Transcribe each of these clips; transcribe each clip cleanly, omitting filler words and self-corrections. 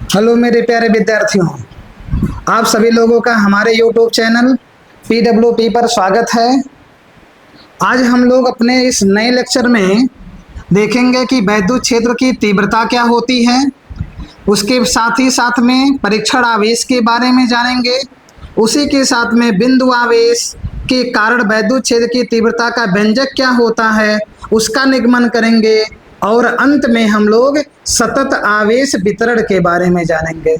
Hello मेरे प्यारे विद्यार्थियों, आप सभी लोगों का हमारे YouTube चैनल PWP पर स्वागत है। आज हम लोग अपने इस नए लेक्चर में देखेंगे कि वैद्युत क्षेत्र की तीव्रता क्या होती है। उसके साथ ही साथ में परीक्षण आवेश के बारे में जानेंगे। उसी के साथ में बिंदु आवेश के कारण वैद्युत क्षेत्र की तीव्रता का व्यंजक क्या होता है उसका निगमन करेंगे। और अंत में हम लोग सतत आवेश वितरण के बारे में जानेंगे।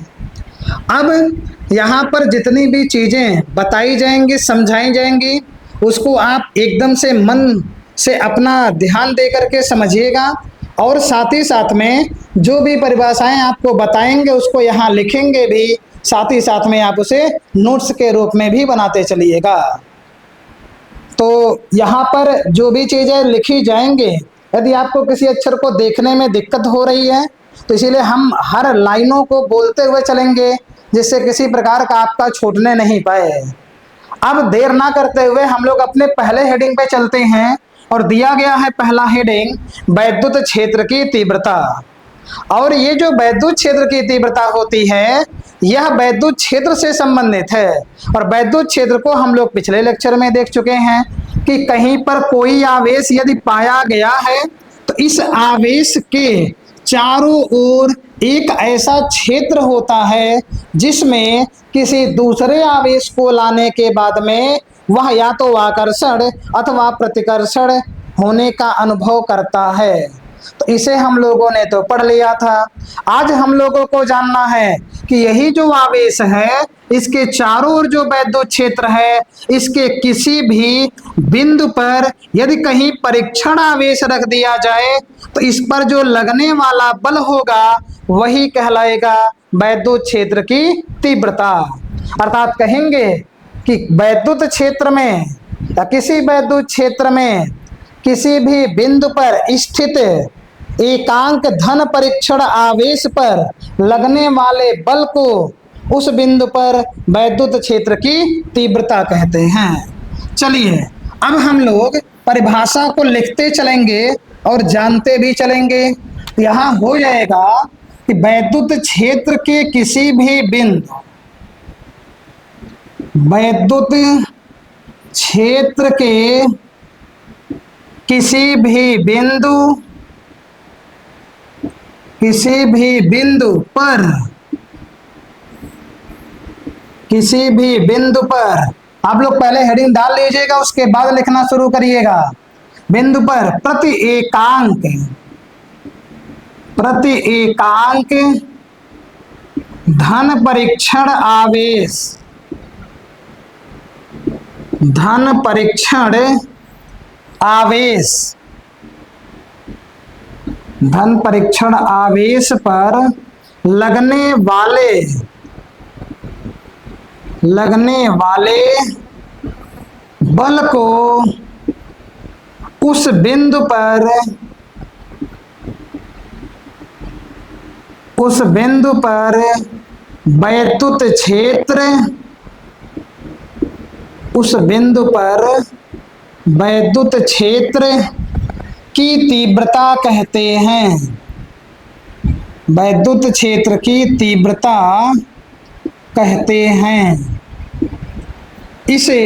अब यहाँ पर जितनी भी चीजें बताई जाएंगी, समझाई जाएंगी, उसको आप एकदम से मन से अपना ध्यान दे करके समझिएगा। और साथ ही साथ में जो भी परिभाषाएं आपको बताएंगे उसको यहाँ लिखेंगे भी, साथ ही साथ में आप उसे नोट्स के रूप में भी बनाते चलिएगा। तो यहाँ पर जो भी चीजें लिखी जाएंगे, यदि आपको किसी अक्षर को देखने में दिक्कत हो रही है तो इसीलिए हम हर लाइनों को बोलते हुए चलेंगे, जिससे किसी प्रकार का आपका छूटने नहीं पाए। अब देर ना करते हुए हम लोग अपने पहले हेडिंग पे चलते हैं और दिया गया है पहला हेडिंग वैद्युत क्षेत्र की तीव्रता। और ये जो वैद्युत क्षेत्र की तीव्रता होती है यह वैद्युत क्षेत्र से संबंधित है। और वैद्युत क्षेत्र को हम लोग पिछले लेक्चर में देख चुके हैं कि कहीं पर कोई आवेश यदि पाया गया है तो इस आवेश के चारों ओर एक ऐसा क्षेत्र होता है जिसमें किसी दूसरे आवेश को लाने के बाद में वह या तो आकर्षण अथवा प्रतिकर्षण होने का अनुभव करता है। तो इसे हम लोगों ने तो पढ़ लिया था। आज हम लोगों को जानना है कि यही जो आवेश है इसके चारों ओर जो वैद्युत क्षेत्र है इसके किसी भी बिंदु पर यदि कहीं परीक्षण आवेश रख दिया जाए तो इस पर जो लगने वाला बल होगा वही कहलाएगा वैद्युत क्षेत्र की तीव्रता। अर्थात कहेंगे कि वैद्युत क्षेत्र में या किसी वैद्युत क्षेत्र में किसी भी बिंदु पर स्थित एकांक धन परीक्षण आवेश पर लगने वाले बल को उस बिंदु पर वैद्युत क्षेत्र की तीव्रता कहते हैं। चलिए अब हम लोग परिभाषा को लिखते चलेंगे और जानते भी चलेंगे। यहाँ हो जाएगा कि वैद्युत क्षेत्र के किसी भी बिंदु, वैद्युत क्षेत्र के किसी भी बिंदु पर आप लोग पहले हेडिंग डाल लीजिएगा, उसके बाद लिखना शुरू करिएगा। बिंदु पर प्रति एकांक धन परीक्षण आवेश पर लगने वाले बल को उस बिंदु पर वैद्युत क्षेत्र की तीव्रता कहते हैं। वैद्युत क्षेत्र की तीव्रता कहते हैं। इसे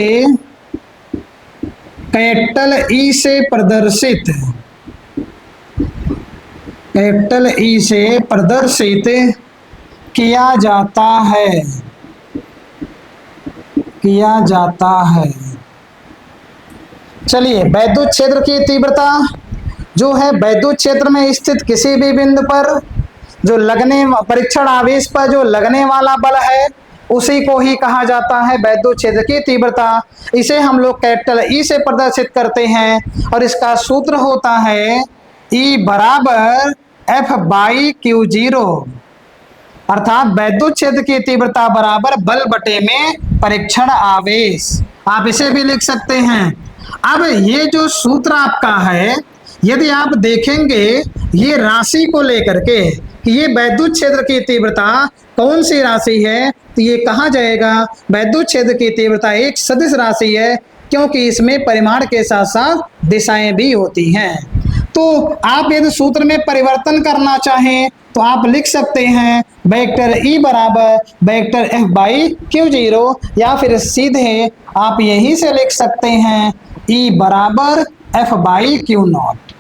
कैपिटल ई से प्रदर्शित किया जाता है। चलिए, वैद्युत क्षेत्र की तीव्रता जो है वैद्युत क्षेत्र में स्थित किसी भी बिंदु पर जो परीक्षण आवेश पर जो लगने वाला बल है उसी को ही कहा जाता है वैद्युत क्षेत्र की तीव्रता। इसे हम लोग कैपिटल ई से प्रदर्शित करते हैं और इसका सूत्र होता है E बराबर F/Q0। अर्थात वैद्युत क्षेत्र की तीव्रता बराबर बल बटे में परीक्षण आवेश। आप इसे भी लिख सकते हैं। अब ये जो सूत्र आपका है यदि आप देखेंगे ये राशि को लेकर के कि ये वैद्युत क्षेत्र की तीव्रता कौन सी राशि है तो ये कहा जाएगा वैद्युत क्षेत्र की तीव्रता एक सदिश राशि है, क्योंकि इसमें परिमाण के साथ साथ दिशाएं भी होती हैं। तो आप यदि सूत्र में परिवर्तन करना चाहें तो आप लिख सकते हैं वेक्टर ई बराबर vector F by Q zero, या फिर सीधे आप यहीं से लिख सकते हैं ई बराबर एफ बाई क्यू नॉट।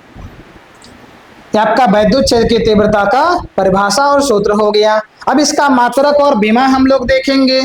आपका वैद्युत क्षेत्र की तीव्रता का परिभाषा और सूत्र हो गया। अब इसका मात्रक और विमा हम लोग देखेंगे।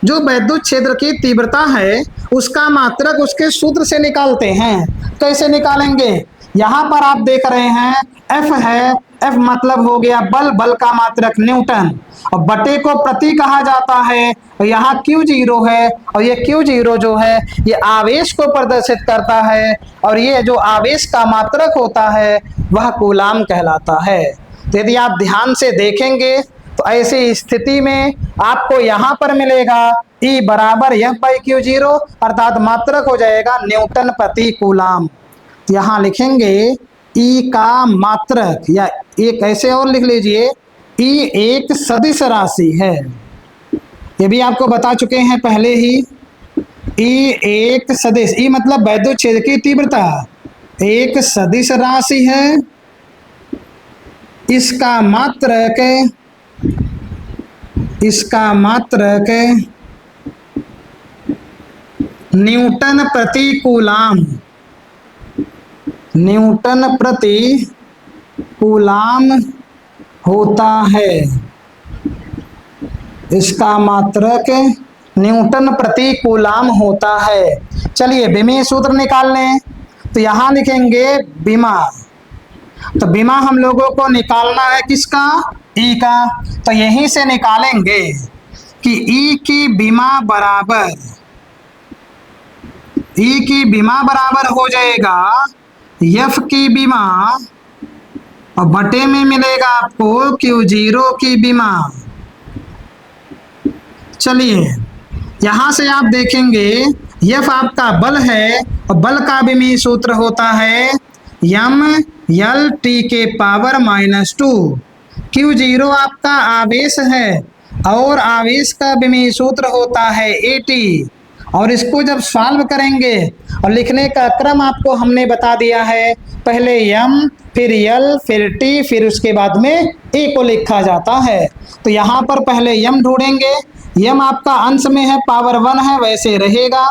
जो वैद्युत क्षेत्र की तीव्रता है उसका मात्रक उसके सूत्र से निकालते हैं। कैसे निकालेंगे? यहाँ पर आप देख रहे हैं एफ है, एफ मतलब हो गया बल, बल का मात्रक न्यूटन, और बटे को प्रति कहा जाता है, और यहाँ क्यू जीरो है, और ये क्यू जीरो जो है ये आवेश को प्रदर्शित करता है, और ये जो आवेश का मात्रक होता है वह कूलाम कहलाता है। तो यदि आप ध्यान से देखेंगे तो ऐसी स्थिति में आपको यहाँ पर मिलेगा E बराबर एफ बाई क्यू जीरो, अर्थात मात्रक हो जाएगा न्यूटन प्रति कूलाम। यहाँ लिखेंगे E का मात्रक, या एक ऐसे और लिख लीजिए E एक सदिश राशि है, ये भी आपको बता चुके हैं पहले ही। E एक सदिश, E मतलब वैद्युत क्षेत्र की तीव्रता, एक सदिश राशि है, इसका मात्रक न्यूटन प्रति कूलाम, न्यूटन प्रति कूलाम होता है। इसका मात्रक न्यूटन प्रति कूलाम होता है। चलिए विमीय सूत्र निकाल लें। तो यहाँ लिखेंगे विमा, तो विमा हम लोगों को निकालना है किसका? ई का। तो यहीं से निकालेंगे कि ई की विमा बराबर हो जाएगा एफ की विमा, और बटे में मिलेगा आपको क्यू जीरो की विमा। चलिए यहां से आप देखेंगे एफ आपका बल है, और बल का विमीय सूत्र होता है यम यल टी के पावर -2। क्यू जीरो आपका आवेश है, और आवेश का विमीय सूत्र होता है एटी। और इसको जब सॉल्व करेंगे, और लिखने का क्रम आपको हमने बता दिया है, पहले यम फिर यल फिर टी, फिर उसके बाद में ए को लिखा जाता है। तो यहाँ पर पहले यम ढूंढेंगे, यम आपका अंश में है पावर 1 है वैसे रहेगा,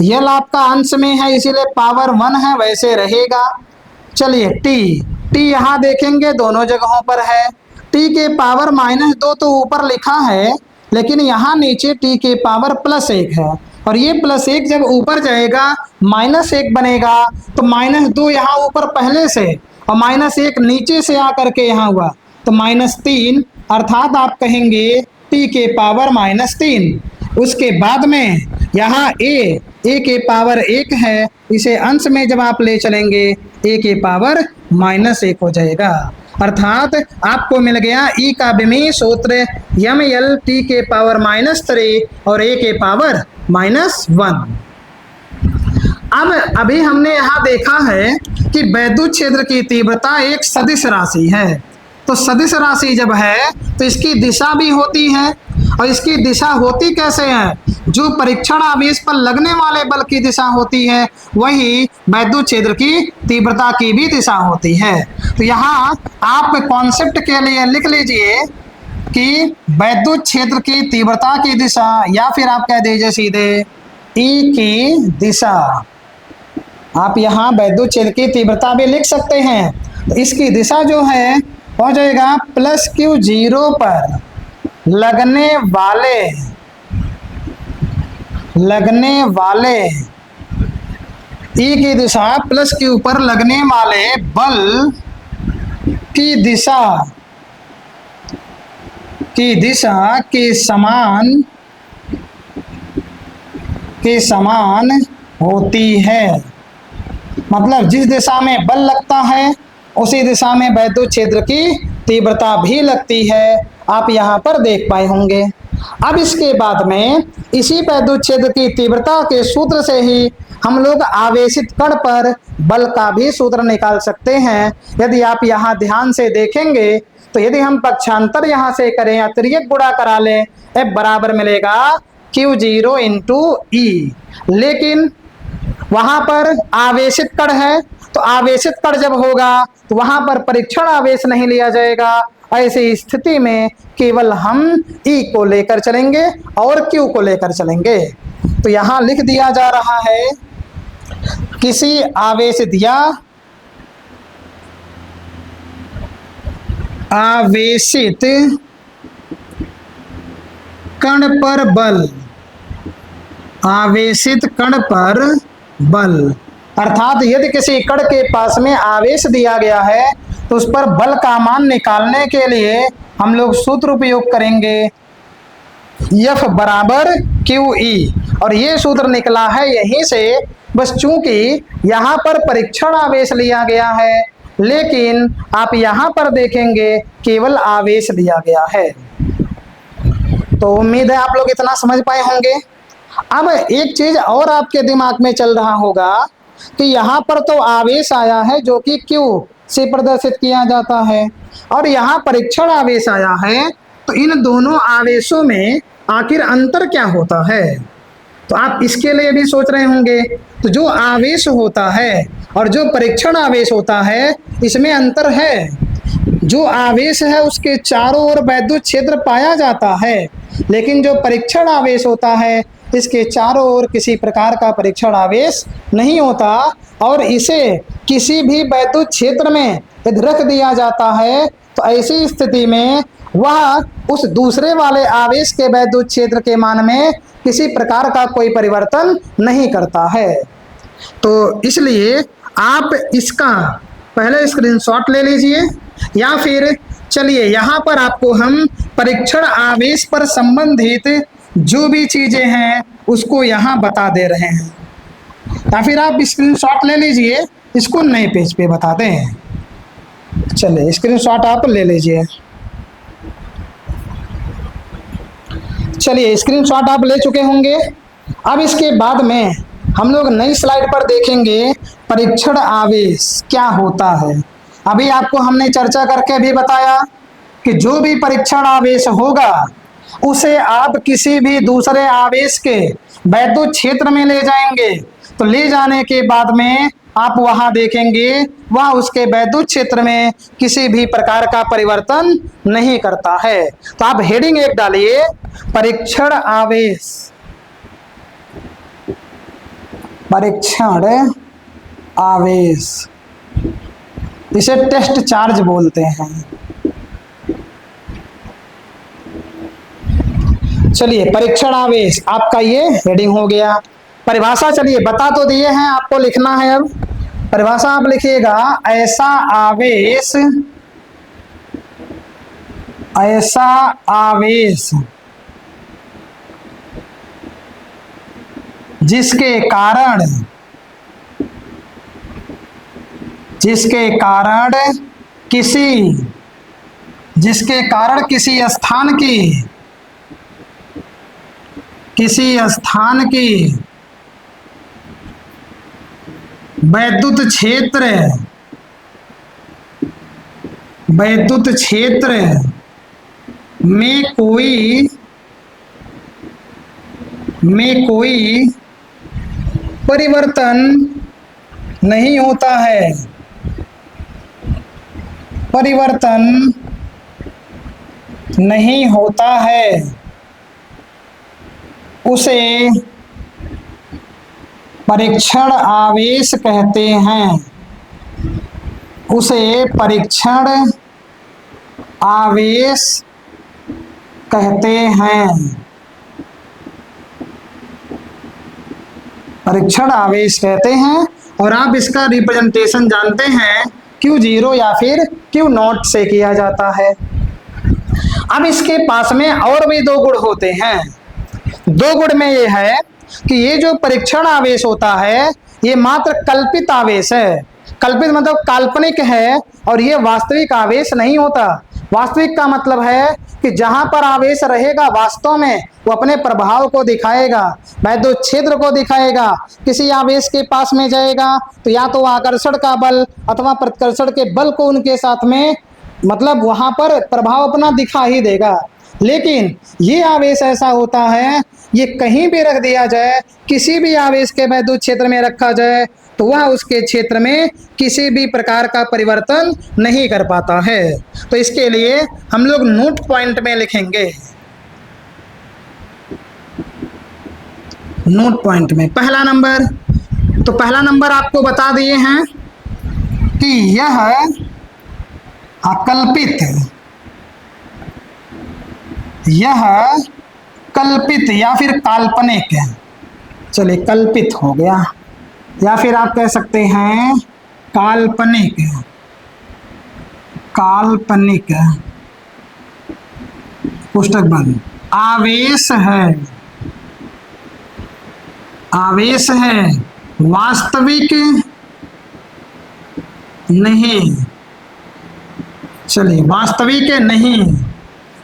यल आपका अंश में है इसीलिए पावर 1 है वैसे रहेगा। चलिए टी यहाँ देखेंगे दोनों जगहों पर है, टी के पावर -2 तो ऊपर लिखा है, लेकिन यहाँ नीचे टी के पावर +1 है, और ये +1 जब ऊपर जाएगा -1 बनेगा, तो -2 यहाँ ऊपर पहले से और -1 नीचे से आकर के यहाँ हुआ, तो -3, अर्थात आप कहेंगे टी के पावर -3। उसके बाद में यहाँ ए के पावर 1 है, इसे अंश में जब आप ले चलेंगे ए के पावर -1 हो जाएगा, अर्थात आपको मिल गया ई का विमीय सूत्र यम यल टी के पावर -3 और ए के पावर -1। अब अभी हमने यहाँ देखा है कि वैद्युत क्षेत्र की तीव्रता एक सदिश राशि है। तो सदिश राशि जब है तो इसकी दिशा भी होती है, और इसकी दिशा होती कैसे है? जो परीक्षण आवेश पर लगने वाले बल की दिशा होती है वही वैद्युत क्षेत्र की तीव्रता की भी दिशा होती है। तो यहाँ आप कॉन्सेप्ट के लिए लिख लीजिए कि वैद्युत क्षेत्र की तीव्रता की दिशा, या फिर आप कह दीजिए सीधे ई की दिशा। आप यहाँ वैद्युत क्षेत्र की तीव्रता भी लिख सकते हैं। तो इसकी दिशा जो है हो जाएगा +Q0 पर लगने वाले ई की दिशा +Q पर लगने वाले बल की दिशा के समान होती है। मतलब जिस दिशा में बल लगता है उसी दिशा में वैद्युत क्षेत्र की तीव्रता भी लगती है, आप यहाँ पर देख पाए होंगे। अब इसके बाद में इसी वैद्युत क्षेत्र की तीव्रता के सूत्र से ही हम लोग आवेशित कण पर बल का भी सूत्र निकाल सकते हैं। यदि आप यहाँ ध्यान से देखेंगे तो यदि हम पक्षांतर यहाँ से करें, अतिरिक्त गुणा करा लें, F बराबर मिलेगा Q0 × E, लेकिन वहां पर आवेशित कण है तो आवेशित कण जब होगा तो वहां पर परीक्षण आवेश नहीं लिया जाएगा। ऐसी स्थिति में केवल हम ई को लेकर चलेंगे और क्यू को लेकर चलेंगे। तो यहां लिख दिया जा रहा है, किसी आवेशित या आवेशित कण पर बल, आवेशित कण पर बल, अर्थात यदि किसी कण के पास में आवेश दिया गया है तो उस पर बल का मान निकालने के लिए हम लोग सूत्र उपयोग करेंगे F बराबर QE। और ये सूत्र निकला है यहीं से, बस चूंकि यहाँ पर परीक्षण आवेश लिया गया है, लेकिन आप यहाँ पर देखेंगे केवल आवेश दिया गया है। तो उम्मीद है आप लोग इतना समझ पाए होंगे। अब एक चीज और आपके दिमाग में चल रहा होगा कि यहाँ पर तो आवेश आया है जो कि Q से प्रदर्शित किया जाता है, और यहाँ परीक्षण आवेश आया है, तो इन दोनों आवेशों में आखिर अंतर क्या होता है? तो आप इसके लिए भी सोच रहे होंगे। तो जो आवेश होता है और जो परीक्षण आवेश होता है इसमें अंतर है। जो आवेश है उसके चारों ओर वैद्युत क्षेत्र पाया जाता है, लेकिन जो परीक्षण आवेश होता है इसके चारों ओर किसी प्रकार का परीक्षण आवेश नहीं होता, और इसे किसी भी वैद्युत क्षेत्र में यदि रख दिया जाता है तो ऐसी स्थिति में वह उस दूसरे वाले आवेश के वैद्युत क्षेत्र के मान में किसी प्रकार का कोई परिवर्तन नहीं करता है। तो इसलिए आप इसका पहले स्क्रीनशॉट ले लीजिए, या फिर चलिए यहाँ पर आपको हम परीक्षण आवेश पर संबंधित जो भी चीजें हैं उसको यहाँ बता दे रहे हैं, या फिर आप स्क्रीनशॉट ले लीजिए, इसको नए पेज पे बताते हैं। चलिए स्क्रीनशॉट आप ले लीजिए। चलिए स्क्रीनशॉट आप ले चुके होंगे। अब इसके बाद में हम लोग नई स्लाइड पर देखेंगे परीक्षण आवेश क्या होता है। अभी आपको हमने चर्चा करके भी बताया कि जो भी परीक्षण आवेश होगा उसे आप किसी भी दूसरे आवेश के वैद्युत क्षेत्र में ले जाएंगे, तो ले जाने के बाद में आप वहां देखेंगे वह उसके वैद्युत क्षेत्र में किसी भी प्रकार का परिवर्तन नहीं करता है। तो आप हेडिंग एक डालिए, परीक्षण आवेश, परीक्षण आवेश, इसे टेस्ट चार्ज बोलते हैं। चलिए परीक्षण आवेश आपका ये हेडिंग हो गया। परिभाषा चलिए बता तो दिए हैं, आपको लिखना है। अब परिभाषा आप लिखिएगा, ऐसा आवेश जिसके कारण किसी स्थान की वैद्युत क्षेत्र में कोई परिवर्तन नहीं होता है, उसे परीक्षण आवेश कहते हैं। परीक्षण आवेश कहते हैं। और आप इसका रिप्रेजेंटेशन जानते हैं Q0 या फिर Q0 से किया जाता है। अब इसके पास में और भी दो गुण होते हैं। दो गुण में ये है कि ये जो परीक्षण आवेश होता है ये मात्र कल्पित आवेश है। कल्पित मतलब काल्पनिक है, और ये वास्तविक आवेश नहीं होता। वास्तविक का मतलब है कि जहां पर आवेश रहेगा वास्तव में वो अपने प्रभाव को दिखाएगा, वैद्युत क्षेत्र को दिखाएगा। किसी आवेश के पास में जाएगा तो या तो आकर्षण का बल अथवा प्रतिकर्षण के बल को उनके साथ में मतलब वहां पर प्रभाव अपना दिखा ही देगा। लेकिन ये आवेश ऐसा होता है, ये कहीं भी रख दिया जाए, किसी भी आवेश के वैद्युत क्षेत्र में रखा जाए तो वह उसके क्षेत्र में किसी भी प्रकार का परिवर्तन नहीं कर पाता है। तो इसके लिए हम लोग नोट पॉइंट में लिखेंगे, नोट पॉइंट में पहला नंबर, तो पहला नंबर आपको बता दिए हैं कि यह अकल्पित, यह कल्पित या फिर काल्पनिक, चलिए कल्पित हो गया, या फिर आप कह सकते हैं काल्पनिक, काल्पनिक पुस्तक बंद आवेश है, आवेश है, वास्तविक नहीं, चलिए वास्तविक नहीं।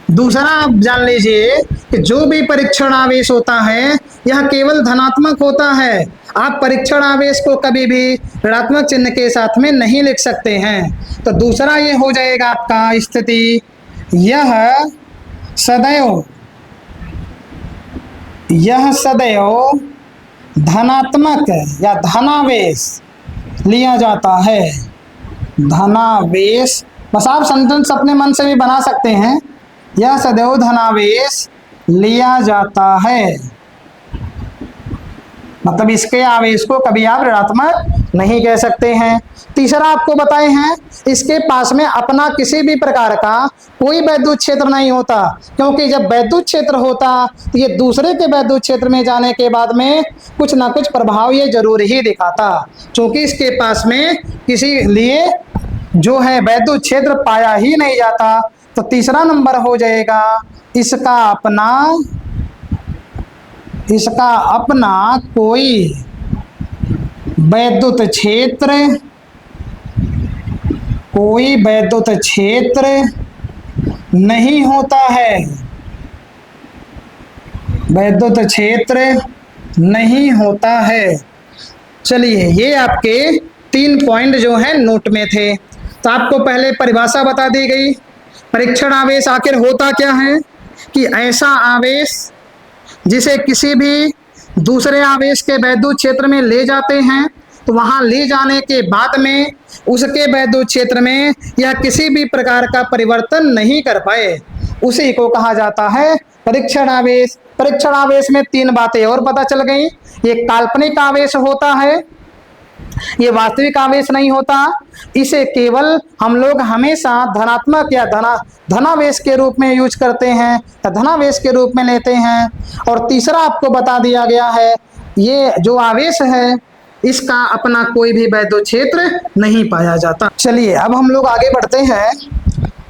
दूसरा आप जान लीजिए कि जो भी परीक्षण आवेश होता है यह केवल धनात्मक होता है। आप परीक्षण आवेश को कभी भी ऋणात्मक चिन्ह के साथ में नहीं लिख सकते हैं। तो दूसरा ये हो जाएगा आपका स्थिति, यह सदैव, यह सदैव धनात्मक या धनावेश लिया जाता है, धनावेश। बस आप सेंटेंस अपने मन से भी बना सकते हैं, यह सदैव धनावेश लिया जाता है, मतलब इसके आवेश को कभी आप ऋणात्मक नहीं कह सकते हैं। तीसरा आपको बताए हैं, इसके पास में अपना किसी भी प्रकार का कोई वैद्युत क्षेत्र नहीं होता, क्योंकि जब वैद्युत क्षेत्र होता तो ये दूसरे के वैद्युत क्षेत्र में जाने के बाद में कुछ ना कुछ प्रभाव ये जरूर ही दिखाता, क्योंकि इसके पास में किसी लिए जो है वैद्युत क्षेत्र पाया ही नहीं जाता। तो तीसरा नंबर हो जाएगा इसका अपना कोई वैद्युत क्षेत्र, कोई वैद्युत क्षेत्र नहीं होता है, वैद्युत क्षेत्र नहीं होता है। चलिए ये आपके 3 पॉइंट जो है नोट में थे। तो आपको पहले परिभाषा बता दी गई, परीक्षण आवेश आखिर होता क्या है कि ऐसा आवेश जिसे किसी भी दूसरे आवेश के वैद्युत क्षेत्र में ले जाते हैं, तो वहां ले जाने के बाद में उसके वैद्युत क्षेत्र में यह किसी भी प्रकार का परिवर्तन नहीं कर पाए, उसी को कहा जाता है परीक्षण आवेश। परीक्षण आवेश में 3 बातें और पता चल गई, ये काल्पनिक आवेश होता है, ये वास्तविक आवेश नहीं होता, इसे केवल हम लोग हमेशा धनात्मक या धनावेश के रूप में यूज करते हैं या धनावेश के रूप में लेते हैं। और तीसरा आपको बता दिया गया है, ये जो आवेश है इसका अपना कोई भी वैद्युत क्षेत्र नहीं पाया जाता। चलिए अब हम लोग आगे बढ़ते हैं,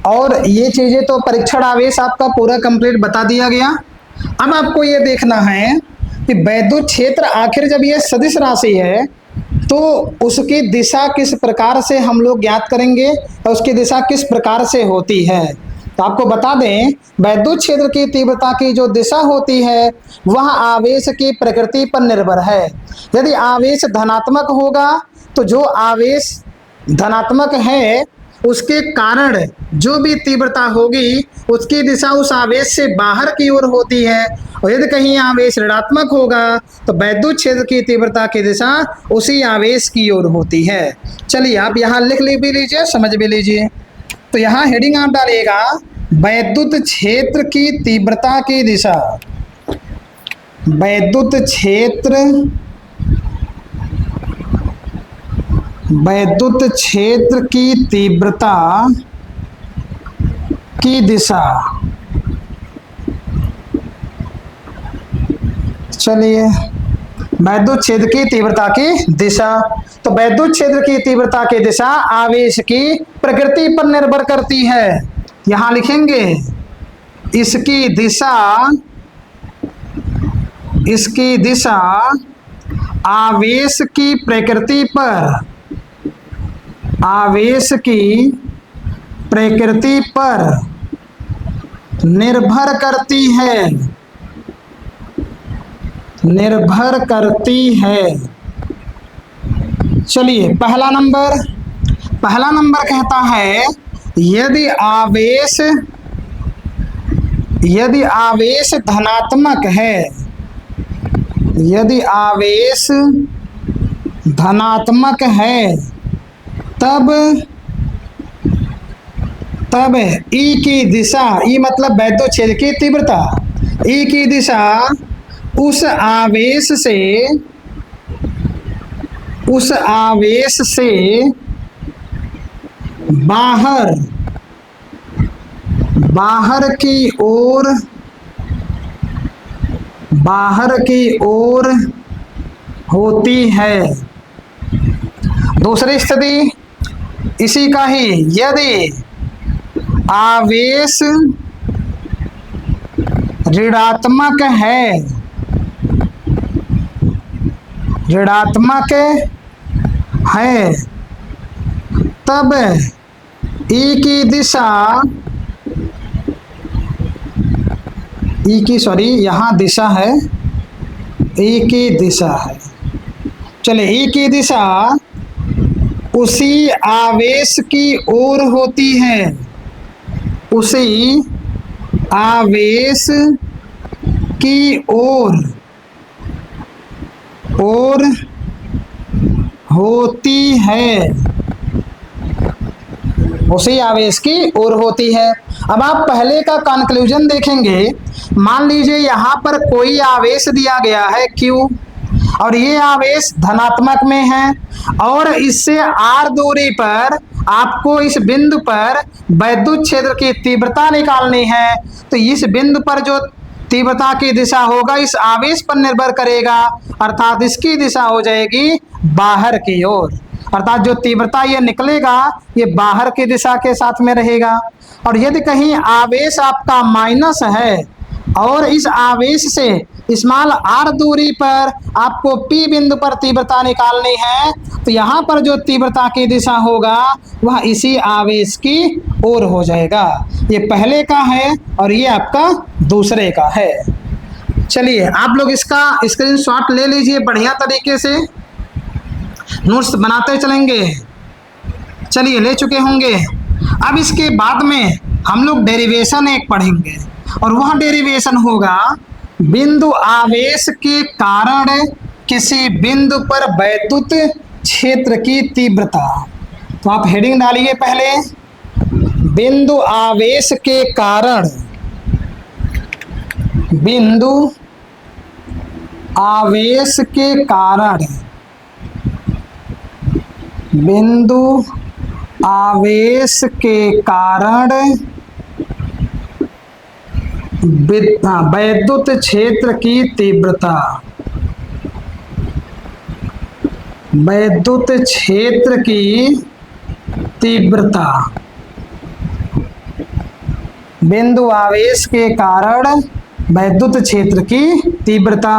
और ये चीजें तो परीक्षण आवेश आपका पूरा कंप्लीट बता दिया गया। अब आपको ये देखना है कि वैद्युत क्षेत्र आखिर जब ये सदिश राशि है तो उसकी दिशा किस प्रकार से हम लोग ज्ञात करेंगे और उसकी दिशा किस प्रकार से होती है। तो आपको बता दें, वैद्युत क्षेत्र की तीव्रता की जो दिशा होती है वह आवेश की प्रकृति पर निर्भर है। यदि आवेश धनात्मक होगा तो जो आवेश धनात्मक है उसके कारण जो भी तीव्रता होगी उसकी दिशा उस आवेश से बाहर की ओर होती है, और यदि कहीं आवेश ऋणात्मक होगा तो वैद्युत क्षेत्र की तीव्रता की दिशा उसी आवेश की ओर होती है। चलिए आप यहाँ लिख भी लीजिए, समझ भी लीजिए। तो यहाँ हेडिंग आप डालिएगा वैद्युत क्षेत्र की तीव्रता की दिशा, वैद्युत क्षेत्र, वैद्युत क्षेत्र की तीव्रता की दिशा। चलिए वैद्युत क्षेत्र की तीव्रता की दिशा, तो वैद्युत क्षेत्र की तीव्रता की दिशा आवेश की प्रकृति पर निर्भर करती है। यहां लिखेंगे इसकी दिशा, इसकी दिशा आवेश की प्रकृति पर, आवेश की प्रकृति पर निर्भर करती है, निर्भर करती है। चलिए पहला नंबर कहता है यदि आवेश धनात्मक है, यदि आवेश धनात्मक है तब ई की दिशा, ई मतलब वैद्युत की तीव्रता, ई की दिशा उस आवेश से बाहर की ओर होती है। दूसरी स्थिति इसी का ही, यदि आवेश ऋणात्मक है तब ई की दिशा, यहाँ दिशा है, ई की दिशा है, चले ई की दिशा उसी आवेश की ओर होती है, उसी आवेश की ओर होती है, उसी आवेश की ओर होती है। अब आप पहले का कंक्लूजन देखेंगे। मान लीजिए यहाँ पर कोई आवेश दिया गया है Q और ये आवेश धनात्मक में है और इससे r दूरी पर आपको इस बिंदु पर वैद्युत क्षेत्र की तीव्रता निकालनी है। तो इस बिंदु पर जो तीव्रता की दिशा होगा इस आवेश पर निर्भर करेगा, अर्थात इसकी दिशा हो जाएगी बाहर की ओर, अर्थात जो तीव्रता ये निकलेगा ये बाहर की दिशा के साथ में रहेगा। और यदि कहीं आवेश आपका माइनस है और इस आवेश से स्मॉल r दूरी पर आपको P बिंदु पर तीव्रता निकालनी है, तो यहाँ पर जो तीव्रता की दिशा होगा वह इसी आवेश की ओर हो जाएगा। ये पहले का है और ये आपका दूसरे का है। चलिए आप लोग इसका स्क्रीनशॉट ले लीजिए, बढ़िया तरीके से नोट्स बनाते चलेंगे। चलिए ले चुके होंगे। अब इसके बाद में हम लोग डेरिवेशन एक पढ़ेंगे और वह डेरिवेशन होगा बिंदु आवेश के कारण किसी बिंदु पर वैद्युत क्षेत्र की तीव्रता। तो आप हेडिंग डालिए पहले, बिंदु आवेश के कारण, बिंदु आवेश के कारण, बिंदु आवेश के कारण वैद्युत क्षेत्र की तीव्रता, वैद्युत क्षेत्र की तीव्रता, बिंदु आवेश के कारण वैद्युत क्षेत्र की तीव्रता।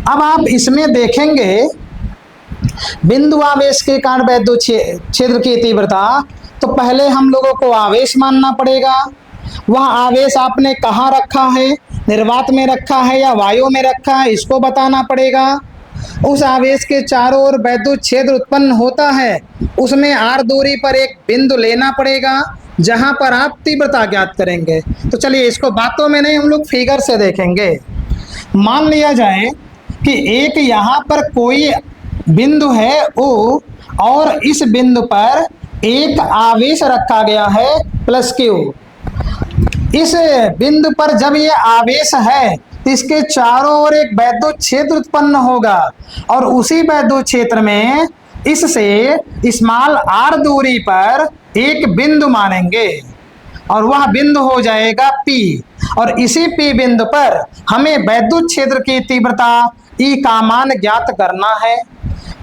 अब आप इसमें देखेंगे बिंदु आवेश के कारण वैद्युत क्षेत्र की तीव्रता, तो पहले हम लोगों को आवेश मानना पड़ेगा। वह आवेश आपने कहाँ रखा है, निर्वात में रखा है या वायु में रखा है, इसको बताना पड़ेगा। उस आवेश के चारों ओर वैद्युत क्षेत्र उत्पन्न होता है, उसमें r दूरी पर एक बिंदु लेना पड़ेगा जहां पर आप तीव्रता ज्ञात करेंगे। तो चलिए इसको बातों में नहीं, हम लोग फिगर से देखेंगे। मान लिया जाए कि एक यहाँ पर कोई बिंदु है O और इस बिंदु पर एक आवेश रखा गया है +Q। इस बिंदु पर जब ये आवेश है तो इसके चारों ओर एक वैद्युत क्षेत्र उत्पन्न होगा और उसी वैद्युत क्षेत्र में इससे स्मॉल r दूरी पर एक बिंदु मानेंगे और वह बिंदु हो जाएगा P। और इसी P बिंदु पर हमें वैद्युत क्षेत्र की तीव्रता E का मान ज्ञात करना है।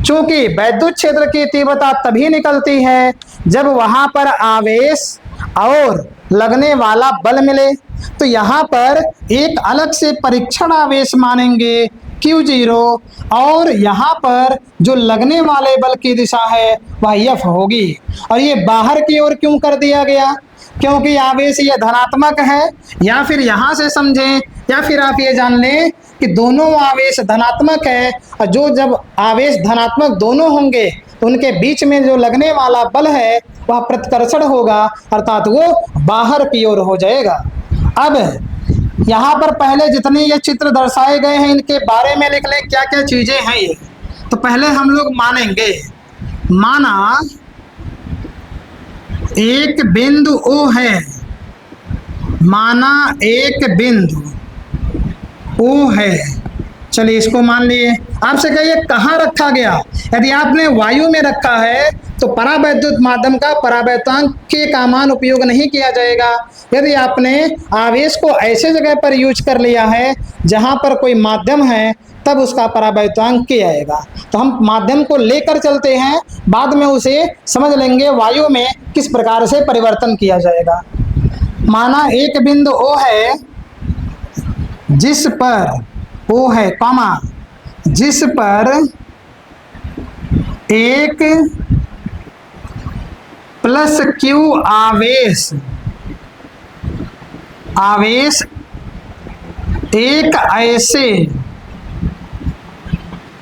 चूंकि वैद्युत क्षेत्र की तीव्रता तभी निकलती है जब वहां पर आवेश और लगने वाला बल मिले। तो यहाँ पर एक अलग से परीक्षण आवेश मानेंगे Q0 और यहाँ पर जो लगने वाले बल की दिशा है वह F होगी। और ये बाहर की ओर क्यों कर दिया गया, क्योंकि आवेश ये धनात्मक है, या फिर यहाँ से समझें या फिर आप ये जान लें कि दोनों आवेश धनात्मक है और जो जब आवेश धनात्मक दोनों होंगे तो उनके बीच में जो लगने वाला बल है वह प्रतिकर्षण होगा, अर्थात वो बाहर की ओर हो जाएगा। अब यहाँ पर पहले जितने ये चित्र दर्शाए गए हैं इनके बारे में लिख लें क्या क्या चीजें हैं ये। तो पहले हम लोग मानेंगे, माना एक बिंदु O है, माना एक बिंदु O है। चलिए इसको मान लिए। आपसे कहिए कहाँ रखा गया। यदि आपने वायु में रखा है तो परावैद्युत माध्यम का परावैद्युतांक के का मान उपयोग नहीं किया जाएगा। यदि आपने आवेश को ऐसे जगह पर यूज कर लिया है जहां पर कोई माध्यम है तब उसका परावैद्युतांक किया जाएगा। तो हम माध्यम को लेकर चलते हैं, बाद में उसे समझ लेंगे वायु में किस प्रकार से परिवर्तन किया जाएगा। माना एक बिंदु O है जिस पर O है कॉमा, जिस पर एक प्लस Q आवेश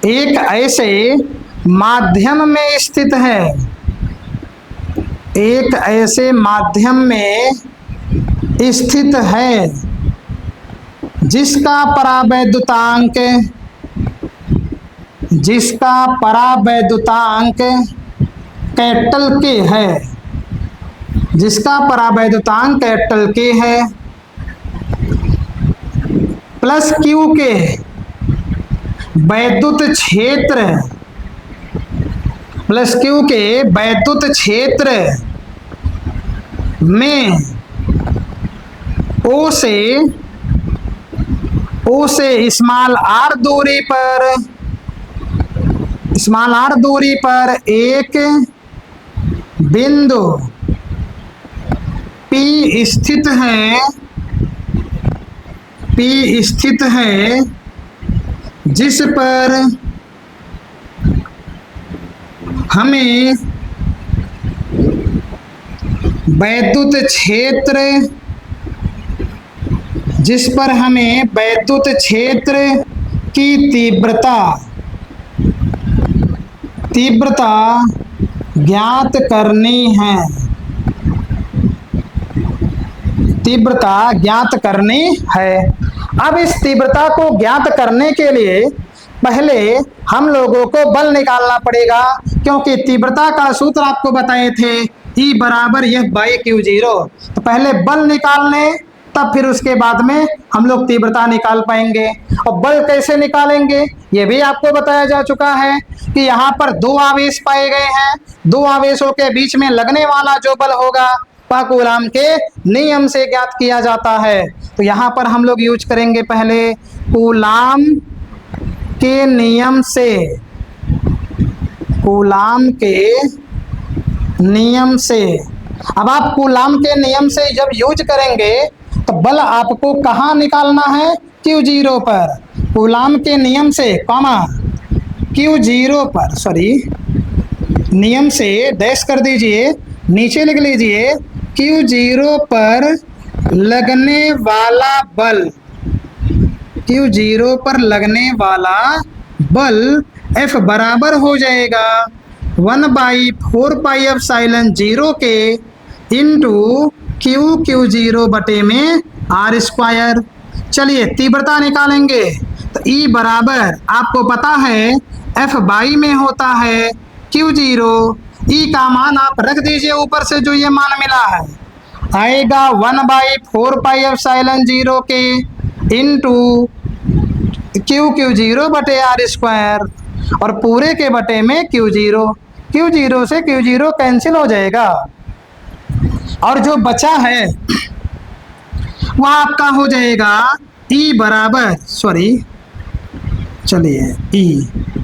एक ऐसे माध्यम में स्थित है, एक ऐसे माध्यम में स्थित है जिसका परावैद्युतांक कैपिटल K है, जिसका परावैद्युतांक कैपिटल K है, प्लस Q के वैद्युत क्षेत्र, प्लस Q के वैद्युत क्षेत्र में O से स्मॉल r दूरी पर एक बिंदु P स्थित है जिस पर हमें वैद्युत क्षेत्र की तीव्रता ज्ञात करनी है। अब इस तीव्रता को ज्ञात करने के लिए पहले हम लोगों को बल निकालना पड़ेगा, क्योंकि तीव्रता का सूत्र आपको बताए थे E बराबर F बाई Q0। तो पहले बल निकाल लें, तब फिर उसके बाद में हम लोग तीव्रता निकाल पाएंगे। और बल कैसे निकालेंगे ये भी आपको बताया जा चुका है कि यहाँ पर दो आवेश पाए गए हैं, दो आवेशों के बीच में लगने वाला जो बल होगा वह कूलाम के नियम से ज्ञात किया जाता है। तो यहाँ पर हम लोग यूज करेंगे पहले कूलाम के नियम से। अब आप कूलाम के नियम से जब यूज करेंगे तो बल आपको कहाँ निकालना है, Q0 पर। कूलाम के नियम से कॉमा Q0 पर, नियम से डैश कर दीजिए, नीचे लिख लीजिए Q0 पर लगने वाला बल, Q0 पर लगने वाला बल F बराबर हो जाएगा 1/4πε0 के इंटू Q0 बटे में r²। चलिए तीव्रता निकालेंगे तो E बराबर आपको पता है F बाई में होता है Q0। E का मान आप रख दीजिए, ऊपर से जो ये मान मिला है आएगा 1/4πε0 के इंटू Q0 बटे r², और पूरे के बटे में Q0 से Q0 कैंसिल हो जाएगा, और जो बचा है वह आपका हो जाएगा E बराबर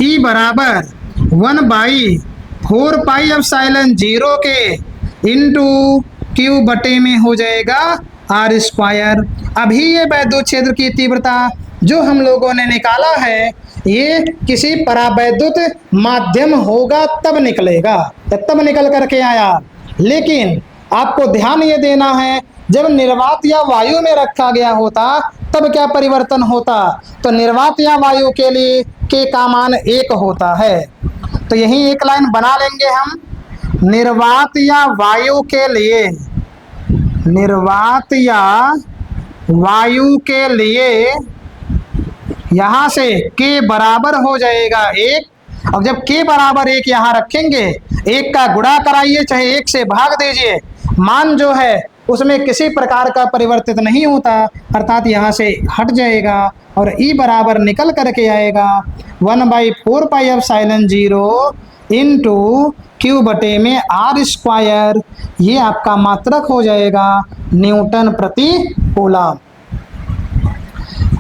E बराबर 1/4πε0 के इंटू Q बटे में हो जाएगा r²। अभी ये वैद्युत क्षेत्र की तीव्रता जो हम लोगों ने निकाला है ये किसी परावैद्युत माध्यम होगा तब निकलेगा, तब निकल करके आया। लेकिन आपको ध्यान ये देना है जब निर्वात या वायु में रखा गया होता तब क्या परिवर्तन होता, तो निर्वात या वायु के लिए के का मान 1 होता है। तो यही एक लाइन बना लेंगे हम, निर्वात या वायु के लिए यहाँ से K बराबर हो जाएगा 1, अब जब k बराबर 1 यहाँ रखेंगे, 1 का गुणा कराइए चाहे 1 से भाग दीजिए, मान जो है उसमें किसी प्रकार का परिवर्तित नहीं होता, अर्थात यहाँ से हट जाएगा और e बराबर निकल करके आएगा 1/4πε0 इंटू क्यू बटे में आर स्क्वायर। ये आपका मात्रक हो जाएगा न्यूटन प्रति कूलम।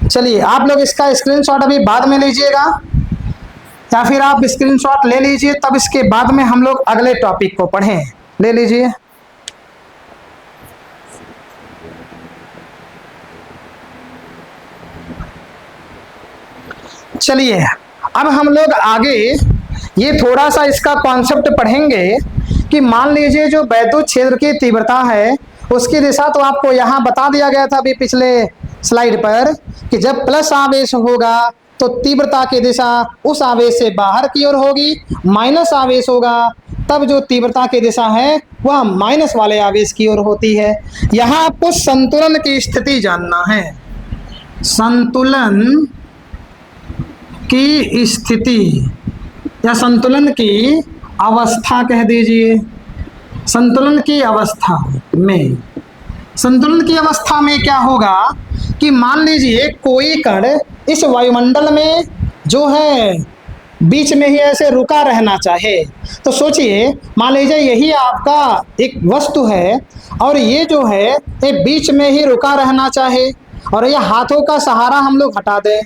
चलिए आप लोग इसका स्क्रीनशॉट अभी बाद में लीजिएगा, या फिर आप स्क्रीनशॉट ले लीजिए, तब इसके बाद में हम लोग अगले टॉपिक को पढ़ें। ले लीजिए। चलिए अब हम लोग आगे ये थोड़ा सा इसका कॉन्सेप्ट पढ़ेंगे कि मान लीजिए जो वैद्युत क्षेत्र की तीव्रता है उसकी दिशा तो आपको यहाँ बता दिया गया था अभी पिछले स्लाइड पर कि जब प्लस आवेश होगा तो तीव्रता की दिशा उस आवेश से बाहर की ओर होगी, माइनस आवेश होगा तब जो तीव्रता की दिशा है वह माइनस वाले आवेश की ओर होती है। यहाँ आपको संतुलन की स्थिति जानना है, संतुलन की स्थिति या संतुलन की अवस्था कह दीजिए। संतुलन की अवस्था में, संतुलन की अवस्था में क्या होगा कि मान लीजिए कोई कण इस वायुमंडल में जो है बीच में ही ऐसे रुका रहना चाहे, तो सोचिए मान लीजिए यही आपका एक वस्तु है और ये जो है ये बीच में ही रुका रहना चाहे और ये हाथों का सहारा हम लोग हटा दें,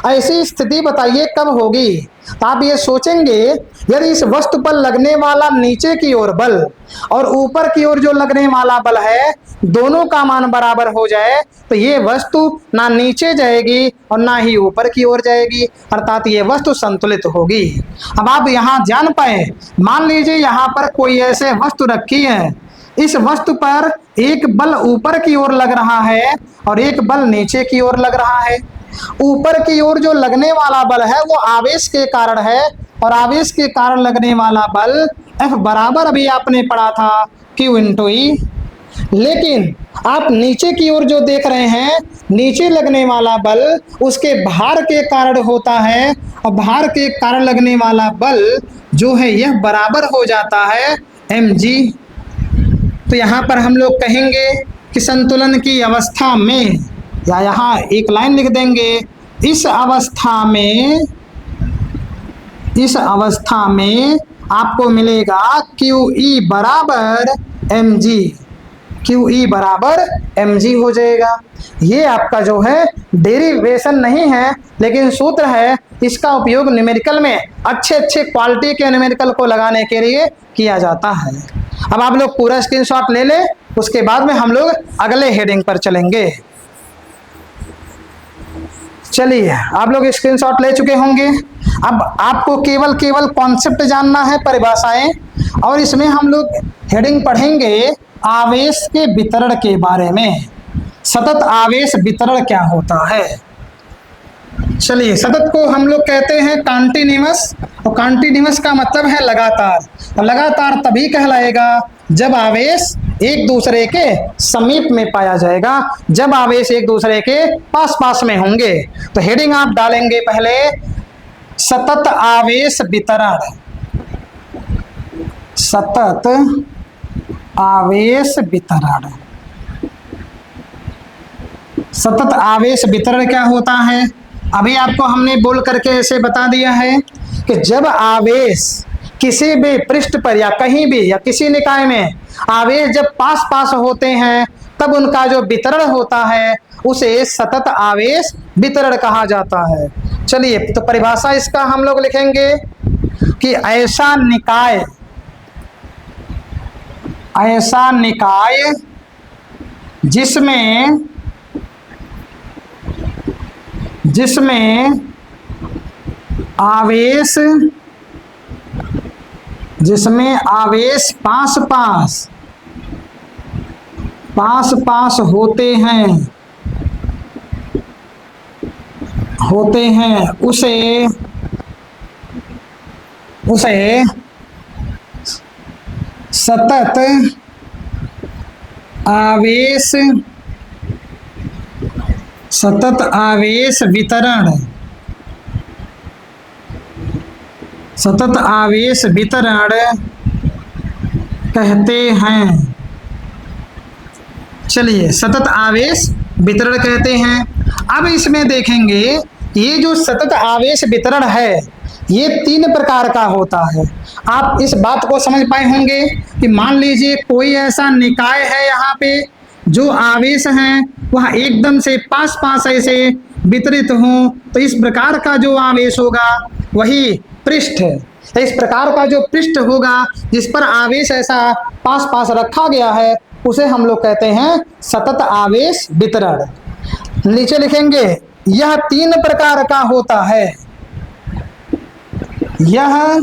ऐसी स्थिति बताइए कब होगी। तो आप ये सोचेंगे यदि इस वस्तु पर लगने वाला नीचे की ओर बल और ऊपर की ओर जो लगने वाला बल है दोनों का मान बराबर हो जाए तो ये वस्तु ना नीचे जाएगी और ना ही ऊपर की ओर जाएगी, अर्थात ये वस्तु संतुलित होगी। अब आप यहाँ जान पाए, मान लीजिए यहाँ पर कोई ऐसे वस्तु रखी है, इस वस्तु पर एक बल ऊपर की ओर लग रहा है और एक बल नीचे की ओर लग रहा है। ऊपर की ओर जो लगने वाला बल है वो आवेश के कारण है और आवेश के कारण लगने वाला बल F बराबर अभी आपने पढ़ा था Q इंटू E। लेकिन आप नीचे की ओर जो देख रहे हैं नीचे लगने वाला बल उसके भार के कारण होता है और भार के कारण लगने वाला बल जो है यह बराबर हो जाता है mg। तो यहाँ पर हम लोग कहेंगे कि संतुलन की अवस्था में, या यहाँ एक लाइन लिख देंगे, इस अवस्था में आपको मिलेगा QE बराबर mg, QE बराबर mg हो जाएगा। ये आपका जो है डेरिवेशन नहीं है लेकिन सूत्र है, इसका उपयोग न्यूमेरिकल में अच्छे क्वालिटी के न्यूमेरिकल को लगाने के लिए किया जाता है। अब आप लोग पूरा स्क्रीनशॉट ले लें, उसके बाद में हम लोग अगले हेडिंग पर चलेंगे। चलिए आप लोग स्क्रीनशॉट ले चुके होंगे। अब आपको केवल कॉन्सेप्ट जानना है, परिभाषाएं, और इसमें हम लोग हेडिंग पढ़ेंगे आवेश के वितरण के बारे में। सतत आवेश वितरण क्या होता है। चलिए सतत को हम लोग कहते हैं कॉन्टिन्यूअस, और कॉन्टिन्यूअस का मतलब है लगातार। और लगातार तभी कहलाएगा जब आवेश एक दूसरे के समीप में पाया जाएगा, जब आवेश एक दूसरे के पास में होंगे। तो हेडिंग आप डालेंगे पहले सतत आवेश वितरण। सतत आवेश वितरण, सतत आवेश वितरण क्या होता है। अभी आपको हमने बोल करके ऐसे बता दिया है कि जब आवेश किसी भी पृष्ठ पर या कहीं भी या किसी निकाय में आवेश जब पास होते हैं तब उनका जो वितरण होता है उसे सतत आवेश वितरण कहा जाता है। चलिए तो परिभाषा इसका हम लोग लिखेंगे कि ऐसा निकाय जिसमें आवेश पास होते हैं उसे सतत आवेश वितरण सतत आवेश वितरण कहते हैं। चलिए, सतत आवेश वितरण कहते हैं। अब इसमें देखेंगे ये जो सतत आवेश वितरण है ये 3 प्रकार का होता है। आप इस बात को समझ पाए होंगे कि मान लीजिए कोई ऐसा निकाय है यहाँ पे जो आवेश हैं वह एकदम से पास पास ऐसे वितरित हों, तो इस प्रकार का जो आवेश होगा वही पृष्ठ है। तो इस प्रकार का जो पृष्ठ होगा जिस पर आवेश ऐसा पास पास रखा गया है उसे हम लोग कहते हैं सतत आवेश वितरण। नीचे लिखेंगे यह 3 प्रकार का होता है। यह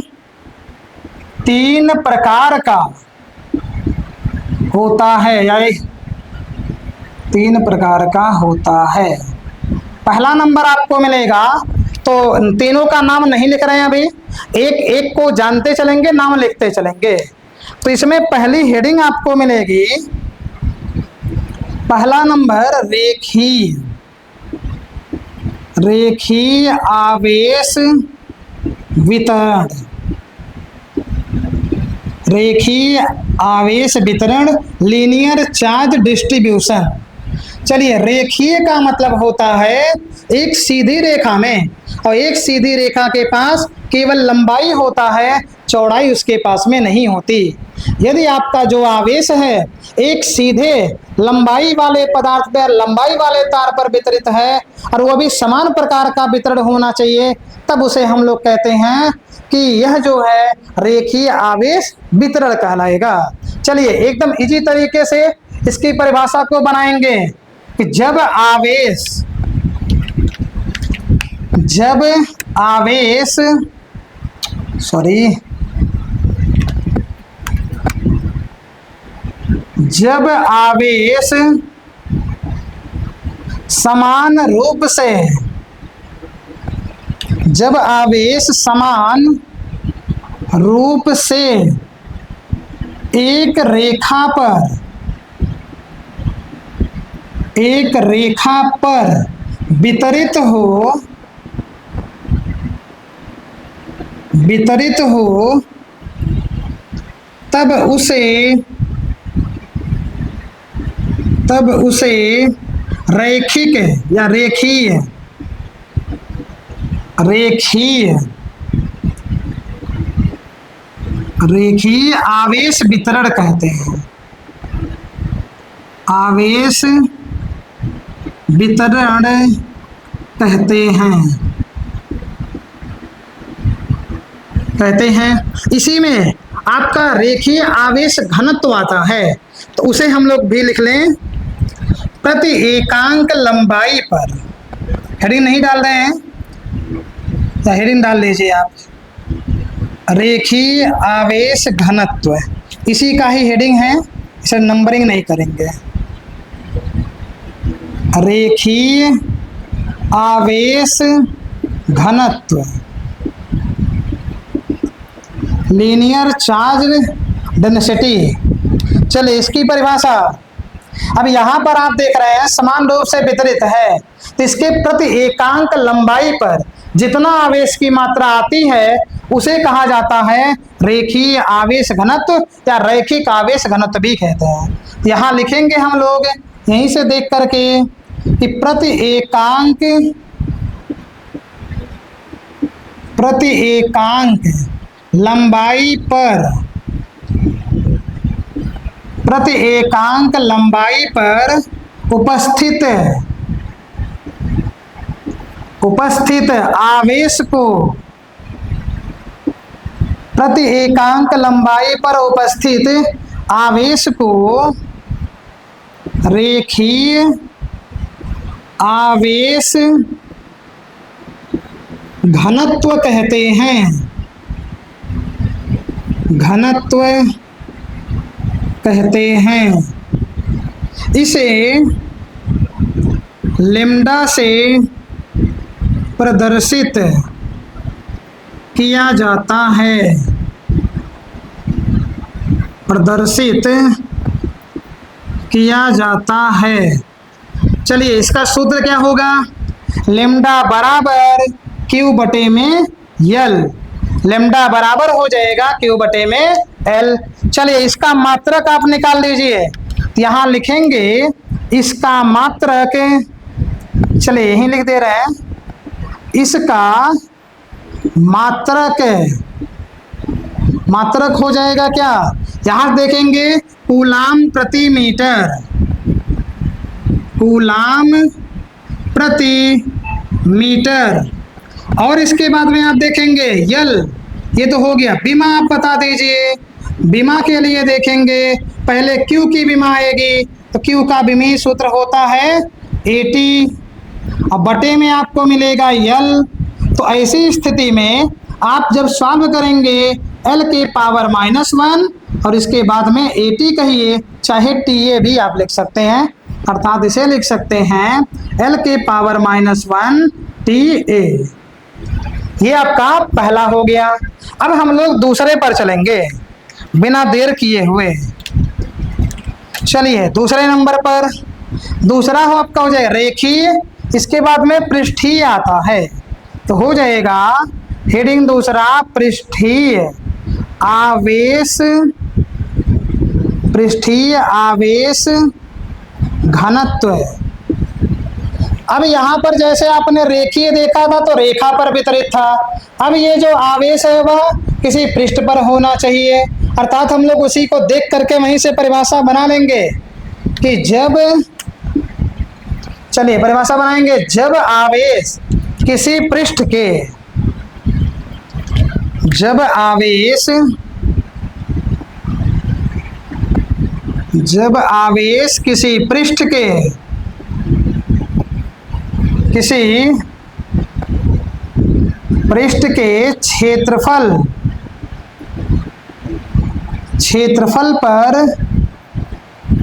3 प्रकार का होता है या 3 प्रकार का होता है। पहला नंबर आपको मिलेगा, तो तीनों का नाम नहीं लिख रहे हैं अभी, एक एक को जानते चलेंगे, नाम लिखते चलेंगे। तो इसमें पहली हेडिंग आपको मिलेगी, पहला नंबर रेखीय, रेखीय आवेश वितरण, रेखीय आवेश वितरण, लीनियर चार्ज डिस्ट्रीब्यूशन। चलिए, रेखीय का मतलब होता है एक सीधी रेखा में, और एक सीधी रेखा के पास केवल लंबाई होता है, चौड़ाई उसके पास में नहीं होती। यदि आपका जो आवेश है एक सीधे लंबाई वाले पदार्थ पर, लंबाई वाले तार पर वितरित है और वह भी समान प्रकार का वितरण होना चाहिए, तब उसे हम लोग कहते हैं कि यह जो है रेखीय आवेश वितरण कहलाएगा। चलिए, एकदम इजी तरीके से इसकी परिभाषा को बनाएंगे कि जब आवेश समान रूप से, जब आवेश समान रूप से एक रेखा पर वितरित हो तब उसे रैखिक या रेखीय आवेश वितरण कहते हैं। आवेश वितरण कहते हैं। इसी में आपका रेखीय आवेश घनत्व आता है, तो उसे हम लोग भी लिख लें, प्रति एकांक लंबाई पर। हेडिंग नहीं डाल रहे हैं, तो हेडिंग डाल लीजिए आप, रेखीय आवेश घनत्व, इसी का ही हेडिंग है, इसे नंबरिंग नहीं करेंगे। रेखीय आवेश घनत्व, लीनियर चार्ज डेंसिटी। चलिए, इसकी परिभाषा, अब यहाँ पर आप देख रहे हैं समान रूप से वितरित है, तो इसके प्रति एकांक लंबाई पर जितना आवेश की मात्रा आती है उसे कहा जाता है रेखीय आवेश घनत्व या रैखिक आवेश घनत्व भी कहते हैं। यहाँ लिखेंगे हम लोग यहीं से देख करके कि प्रति एकांक लंबाई पर उपस्थित आवेश को, प्रति एकांक लंबाई पर उपस्थित आवेश को रेखीय आवेश घनत्व कहते हैं। इसे लैम्ब्डा से प्रदर्शित किया जाता है, चलिए, इसका सूत्र क्या होगा, लैम्ब्डा बराबर Q बटे में L। लेमडा बराबर हो जाएगा Q बटे में L। चलिए इसका मात्रक आप निकाल लीजिए, यहां लिखेंगे इसका मात्रक, चलिए यही लिख दे रहे हैं, इसका मात्रक, मात्रक हो जाएगा क्या, यहां देखेंगे कूलाम प्रति मीटर, कूलाम प्रति मीटर। और इसके बाद में आप देखेंगे यल, ये तो हो गया। बीमा आप बता दीजिए, बीमा के लिए देखेंगे पहले क्यू की बीमा आएगी, तो क्यू का बीमी सूत्र होता है 80, अब बटे में आपको मिलेगा यल। तो ऐसी स्थिति में आप जब सॉल्व करेंगे एल के पावर -1 और इसके बाद में 80 कहिए, चाहे TA भी आप लिख सकते हैं, अर्थात इसे लिख सकते हैं एल के पावर -1 TA। ये आपका पहला हो गया। अब हम लोग दूसरे पर चलेंगे बिना देर किए हुए। चलिए दूसरे नंबर पर, दूसरा हो आपका हो जाएगा रेखीय, इसके बाद में पृष्ठीय आता है, तो हो जाएगा हेडिंग दूसरा पृष्ठीय आवेश, पृष्ठीय आवेश घनत्व। अब यहाँ पर जैसे आपने रेखीय देखा था तो रेखा पर वितरित था, अब ये जो आवेश है वह किसी पृष्ठ पर होना चाहिए, अर्थात हम लोग उसी को देख करके वहीं से परिभाषा बना लेंगे कि जब, चलिए परिभाषा बनाएंगे, जब आवेश किसी पृष्ठ के, जब आवेश, जब आवेश किसी पृष्ठ के, किसी पृष्ठ के क्षेत्रफल, क्षेत्रफल पर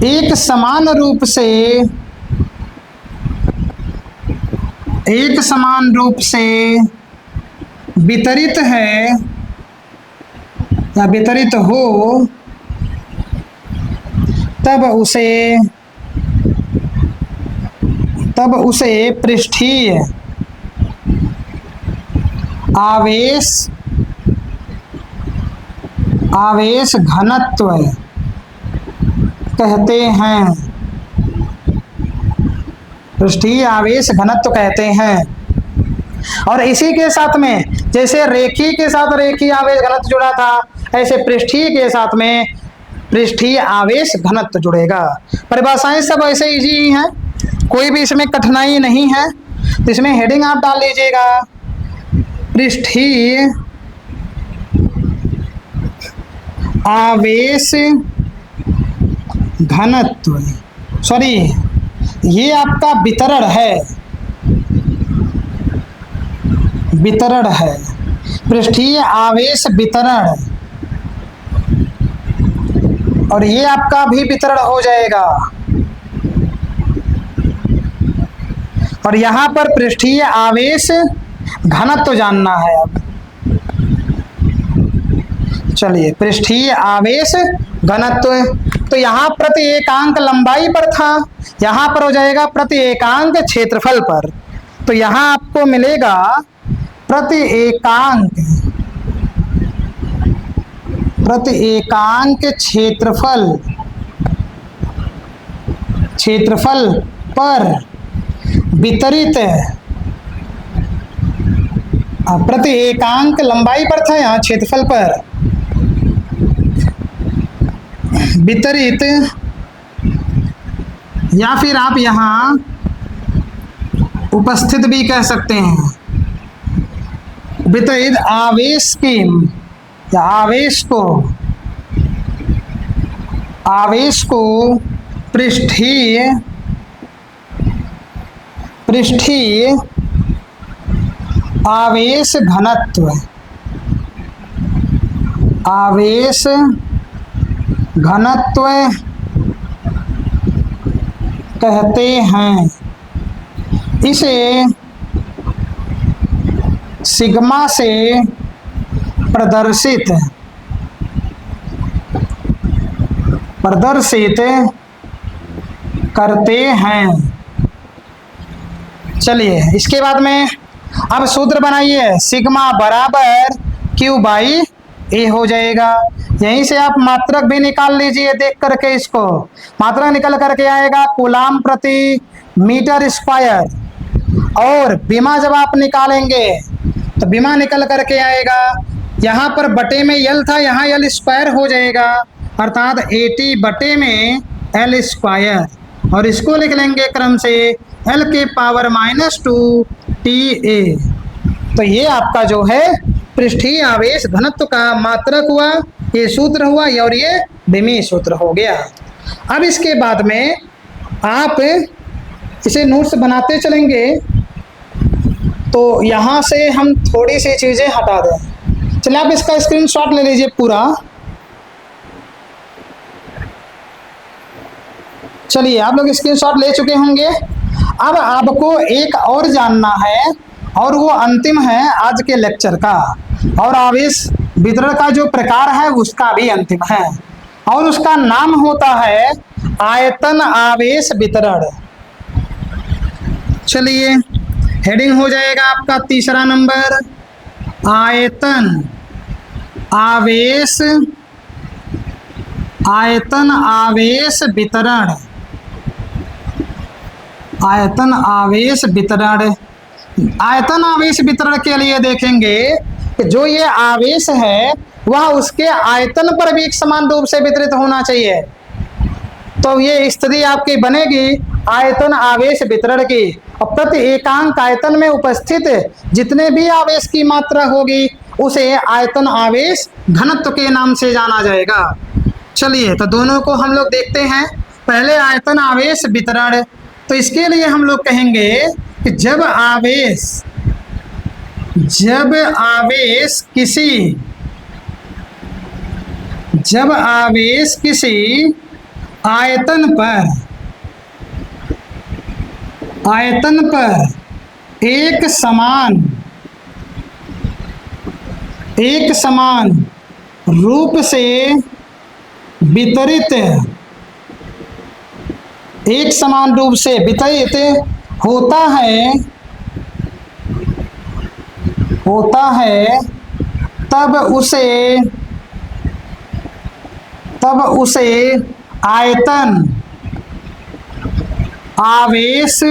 एक समान रूप से, एक समान रूप से वितरित है या वितरित हो, तब उसे पृष्ठीय आवेश, आवेश घनत्व कहते हैं, पृष्ठीय आवेश घनत्व कहते हैं। और इसी के साथ में जैसे रेखीय के साथ रेखीय आवेश घनत्व जुड़ा था, ऐसे पृष्ठीय के साथ में पृष्ठीय आवेश घनत्व जुड़ेगा। परिभाषाएं सब ऐसे इजी ही हैं, कोई भी इसमें कठिनाई नहीं है, तो इसमें हेडिंग आप डाल लीजिएगा पृष्ठीय आवेश घनत्व, सॉरी ये आपका वितरण है, वितरण है, पृष्ठीय आवेश वितरण, और ये आपका भी वितरण हो जाएगा। और यहाँ पर पृष्ठीय आवेश घनत्व जानना है। अब चलिए पृष्ठीय आवेश घनत्व, तो यहाँ प्रति एकांक लंबाई पर था, यहाँ पर हो जाएगा प्रति एकांक क्षेत्रफल पर। तो यहाँ आपको मिलेगा प्रति एकांक, प्रति एकांक क्षेत्रफल, क्षेत्रफल पर वितरित, प्रति एकांक लंबाई पर था, यहाँ क्षेत्रफल पर वितरित, या फिर आप यहाँ उपस्थित भी कह सकते हैं, वितरित आवेश की या आवेश को, आवेश को पृष्ठीय, पृष्ठीय आवेश घनत्व, आवेश घनत्व कहते हैं। इसे सिग्मा से प्रदर्शित, प्रदर्शित करते हैं। चलिए इसके बाद में अब सूत्र बनाइए, सिग्मा बराबर Q बाई ए हो जाएगा। यहीं से आप मात्रक भी निकाल लीजिए देख करके, इसको मात्रक निकल करके आएगा कूलाम प्रति मीटर स्क्वायर। और बीमा जब आप निकालेंगे तो बीमा निकल करके आएगा, यहाँ पर बटे में L था, यहाँ L स्क्वायर हो जाएगा, अर्थात 80 बटे में L स्क्वायर। और इसको लिख लेंगे क्रम से L के पावर -2 TA। तो ये आपका जो है पृष्ठीय आवेश घनत्व का मात्रक हुआ, ये सूत्र हुआ, और ये विमीय सूत्र हो गया। अब इसके बाद में आप इसे नोट्स बनाते चलेंगे, तो यहाँ से हम थोड़ी सी चीज़ें हटा दें। चलिए आप इसका स्क्रीनशॉट ले लीजिए पूरा। चलिए आप लोग स्क्रीनशॉट ले चुके होंगे। अब आपको एक और जानना है, और वो अंतिम है आज के लेक्चर का, और आवेश वितरण का जो प्रकार है उसका भी अंतिम है, और उसका नाम होता है आयतन आवेश वितरण। चलिए हेडिंग हो जाएगा आपका तीसरा नंबर, आयतन आवेश वितरण। आयतन आवेश वितरण। आयतन आवेश वितरण के लिए देखेंगे कि जो ये आवेश है वह उसके आयतन पर भी एक समान रूप से वितरित होना चाहिए। तो ये स्थिति आपकी बनेगी आयतन आवेश वितरण की। और प्रति एकांक आयतन में उपस्थित जितने भी आवेश की मात्रा होगी उसे आयतन आवेश घनत्व के नाम से जाना जाएगा। चलिए तो दोनों को हम लोग देखते हैं। पहले आयतन आवेश वितरण, तो इसके लिए हम लोग कहेंगे कि जब आवेश किसी आयतन पर एक समान रूप से वितरित होता है तब उसे आयतन आवेश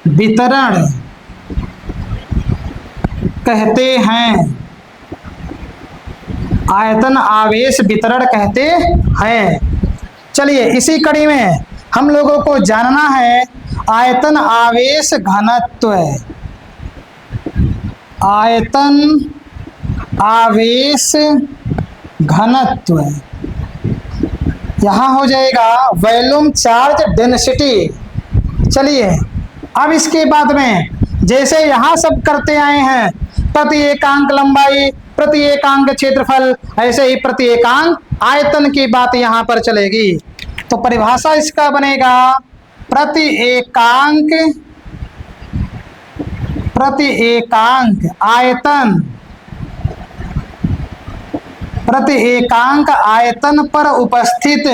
वितरण कहते हैं। आयतन आवेश वितरण कहते हैं। चलिए इसी कड़ी में हम लोगों को जानना है आयतन आवेश घनत्व। आयतन आवेश घनत्व यहाँ हो जाएगा वॉल्यूम चार्ज डेंसिटी। चलिए अब इसके बाद में जैसे यहाँ सब करते आए हैं, प्रति एकांक लंबाई, प्रति एकांक क्षेत्रफल, ऐसे ही प्रति एकांक आयतन की बात यहाँ पर चलेगी। तो परिभाषा इसका बनेगा प्रति एकांक आयतन, प्रति एकांक आयतन पर उपस्थित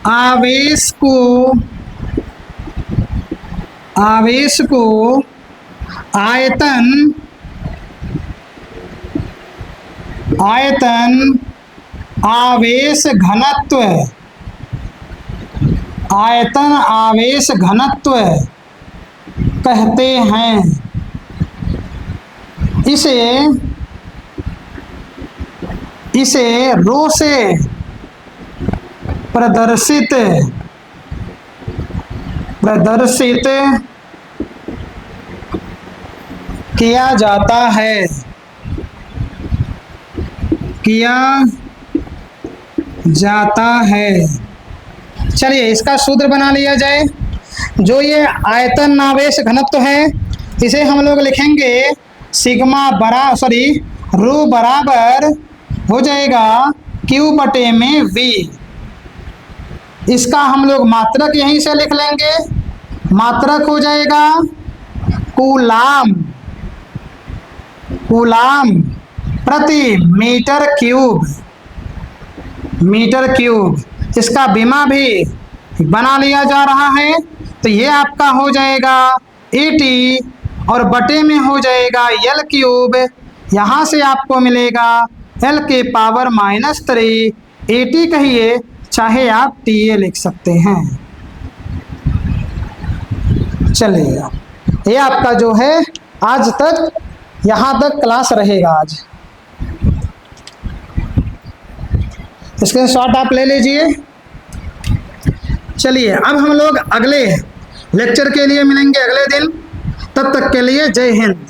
आवेश को आयतन आवेश घनत्व कहते हैं। इसे रो से प्रदर्शित किया जाता है। चलिए इसका सूत्र बना लिया जाए। जो ये आयतन आवेश घनत्व है इसे हम लोग लिखेंगे रो बराबर हो जाएगा Q बटे में V। इसका हम लोग मात्रक यहीं से लिख लेंगे। मात्रक हो जाएगा कूलाम प्रति मीटर क्यूब। इसका बीमा भी बना लिया जा रहा है। तो ये आपका हो जाएगा 80 और बटे में हो जाएगा l क्यूब। यहाँ से आपको मिलेगा l के पावर -3। 80 कहिए चाहे आप TA लिख सकते हैं। चलिए ये आपका जो है आज तक यहाँ तक क्लास रहेगा आज। इसके शॉर्ट आप ले लीजिए। चलिए अब हम लोग अगले लेक्चर के लिए मिलेंगे अगले दिन। तब तक के लिए जय हिंद।